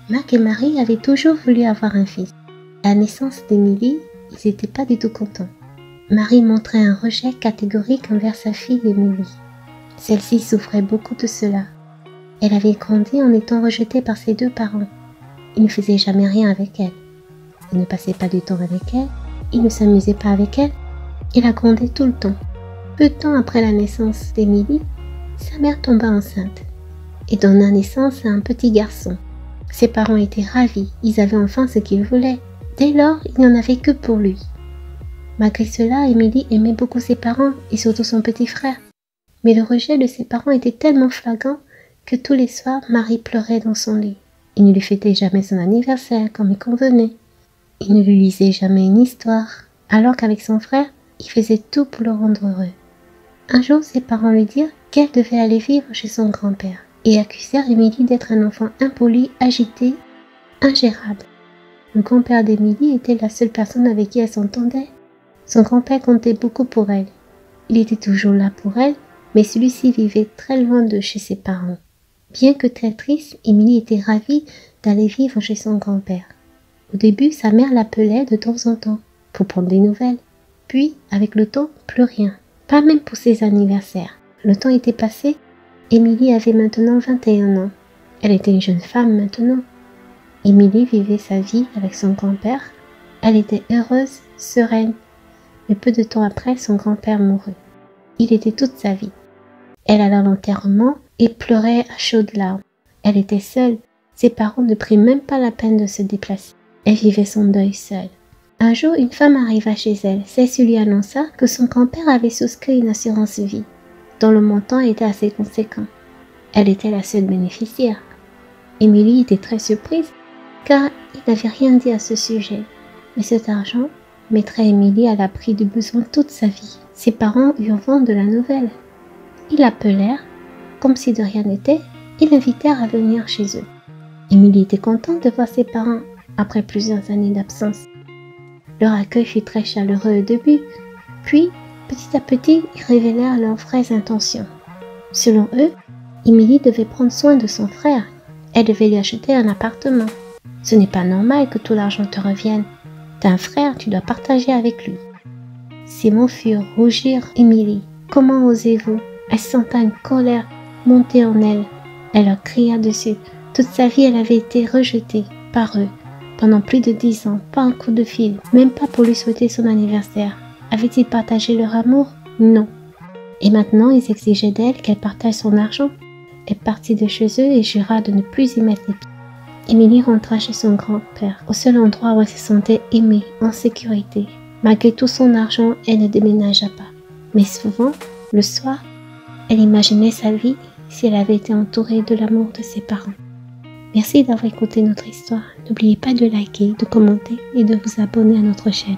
Marc et Marie avaient toujours voulu avoir un fils. À la naissance d'Émilie, ils n'étaient pas du tout contents. Marie montrait un rejet catégorique envers sa fille Émilie. Celle-ci souffrait beaucoup de cela. Elle avait grandi en étant rejetée par ses deux parents. Ils ne faisaient jamais rien avec elle. Ils ne passaient pas du temps avec elle, ils ne s'amusaient pas avec elle, et la grondaient tout le temps. Peu de temps après la naissance d'Émilie, sa mère tomba enceinte et donna naissance à un petit garçon. Ses parents étaient ravis, ils avaient enfin ce qu'ils voulaient. Dès lors, il n'y en avait que pour lui. Malgré cela, Émilie aimait beaucoup ses parents et surtout son petit frère. Mais le rejet de ses parents était tellement flagrant que tous les soirs, Marie pleurait dans son lit. Il ne lui fêtait jamais son anniversaire comme il convenait. Il ne lui lisait jamais une histoire, alors qu'avec son frère, il faisait tout pour le rendre heureux. Un jour, ses parents lui dirent qu'elle devait aller vivre chez son grand-père et accusèrent Émilie d'être un enfant impoli, agité, ingérable. Le grand-père d'Émilie était la seule personne avec qui elle s'entendait. Son grand-père comptait beaucoup pour elle. Il était toujours là pour elle, mais celui-ci vivait très loin de chez ses parents. Bien que très triste, Émilie était ravie d'aller vivre chez son grand-père. Au début, sa mère l'appelait de temps en temps pour prendre des nouvelles. Puis, avec le temps, plus rien. Pas même pour ses anniversaires. Le temps était passé. Émilie avait maintenant 21 ans. Elle était une jeune femme maintenant. Émilie vivait sa vie avec son grand-père. Elle était heureuse, sereine. Mais peu de temps après, son grand-père mourut. Il était toute sa vie. Elle alla à l'enterrement et pleurait à chaudes larmes. Elle était seule. Ses parents ne prirent même pas la peine de se déplacer. Elle vivait son deuil seule. Un jour, une femme arriva chez elle. Celle-ci lui annonça que son grand-père avait souscrit une assurance vie, dont le montant était assez conséquent. Elle était la seule bénéficiaire. Émilie était très surprise, car il n'avait rien dit à ce sujet. Mais cet argent mettrait Émilie à l'abri de besoins toute sa vie. Ses parents eurent vent de la nouvelle. Ils l'appelèrent, comme si de rien n'était, et l'invitèrent à venir chez eux. Émilie était contente de voir ses parents après plusieurs années d'absence. Leur accueil fut très chaleureux au début, puis, petit à petit, ils révélèrent leurs vraies intentions. Selon eux, Émilie devait prendre soin de son frère. Elle devait lui acheter un appartement. Ce n'est pas normal que tout l'argent te revienne. T'as un frère, tu dois partager avec lui. Ces mots firent rougir Émilie. Comment osez-vous? Elle sentait une colère monter en elle. Elle leur cria dessus. Toute sa vie, elle avait été rejetée par eux. Pendant plus de 10 ans, pas un coup de fil, même pas pour lui souhaiter son anniversaire. Avaient-ils partagé leur amour? Non. Et maintenant, ils exigeaient d'elle qu'elle partage son argent. Elle partit de chez eux et jura de ne plus y mettre les pieds. Émilie rentra chez son grand-père, au seul endroit où elle se sentait aimée, en sécurité. Malgré tout son argent, elle ne déménagea pas. Mais souvent, le soir, elle imaginait sa vie si elle avait été entourée de l'amour de ses parents. Merci d'avoir écouté notre histoire. N'oubliez pas de liker, de commenter et de vous abonner à notre chaîne.